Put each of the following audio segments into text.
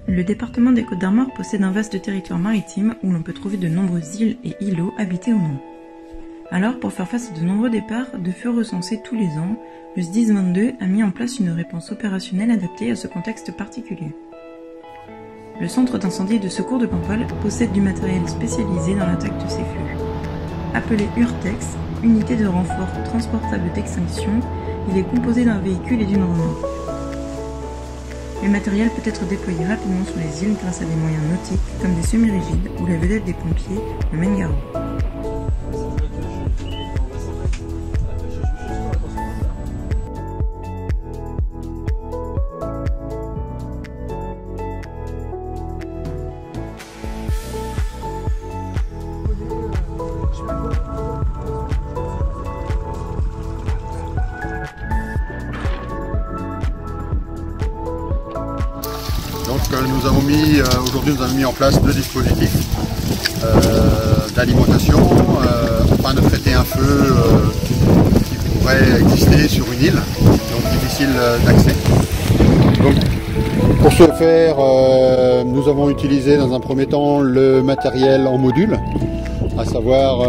Le département des Côtes-d'Armor possède un vaste territoire maritime où l'on peut trouver de nombreuses îles et îlots habités ou non. Alors, pour faire face à de nombreux départs de feu recensés tous les ans, le SDIS 22 a mis en place une réponse opérationnelle adaptée à ce contexte particulier. Le centre d'incendie et de secours de Paimpol possède du matériel spécialisé dans l'attaque de ces feux. Appelé Urtex, unité de renfort transportable d'extinction, il est composé d'un véhicule et d'une remorque. Le matériel peut être déployé rapidement sur les îles grâce à des moyens nautiques comme des semi-rigides ou la vedette des pompiers, le Mengaro. Donc aujourd'hui nous avons mis en place deux dispositifs d'alimentation afin de traiter un feu qui pourrait exister sur une île, donc difficile d'accès. Donc, pour ce faire, nous avons utilisé dans un premier temps le matériel en module, à savoir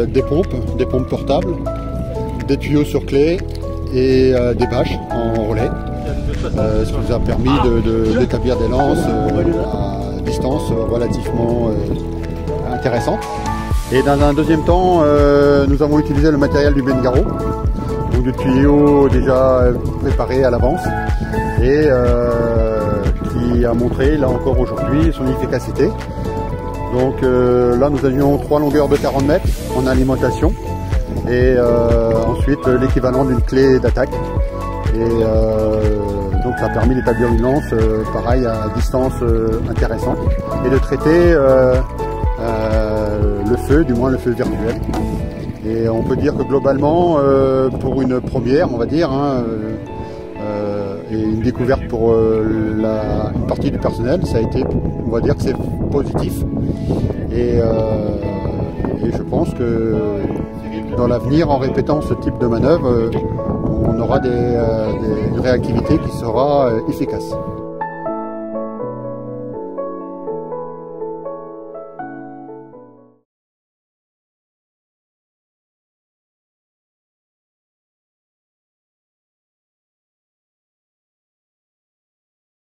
des pompes portables, des tuyaux sur clé et des bâches en relais. Ce qui nous a permis d'établir des lances à distance relativement intéressante. Et dans un deuxième temps, nous avons utilisé le matériel du Mengaro, donc du tuyau déjà préparé à l'avance et qui a montré là encore aujourd'hui son efficacité. Donc là nous avions 3 longueurs de 40 mètres en alimentation et ensuite l'équivalent d'une clé d'attaque. Et donc ça a permis d'établir une lance pareil à distance intéressante et de traiter le feu, du moins le feu virtuel. Et on peut dire que globalement, pour une première, on va dire, et une découverte pour une partie du personnel, ça a été, on va dire que c'est positif. Et je pense que dans l'avenir, en répétant ce type de manœuvre, on aura une réactivité qui sera efficace.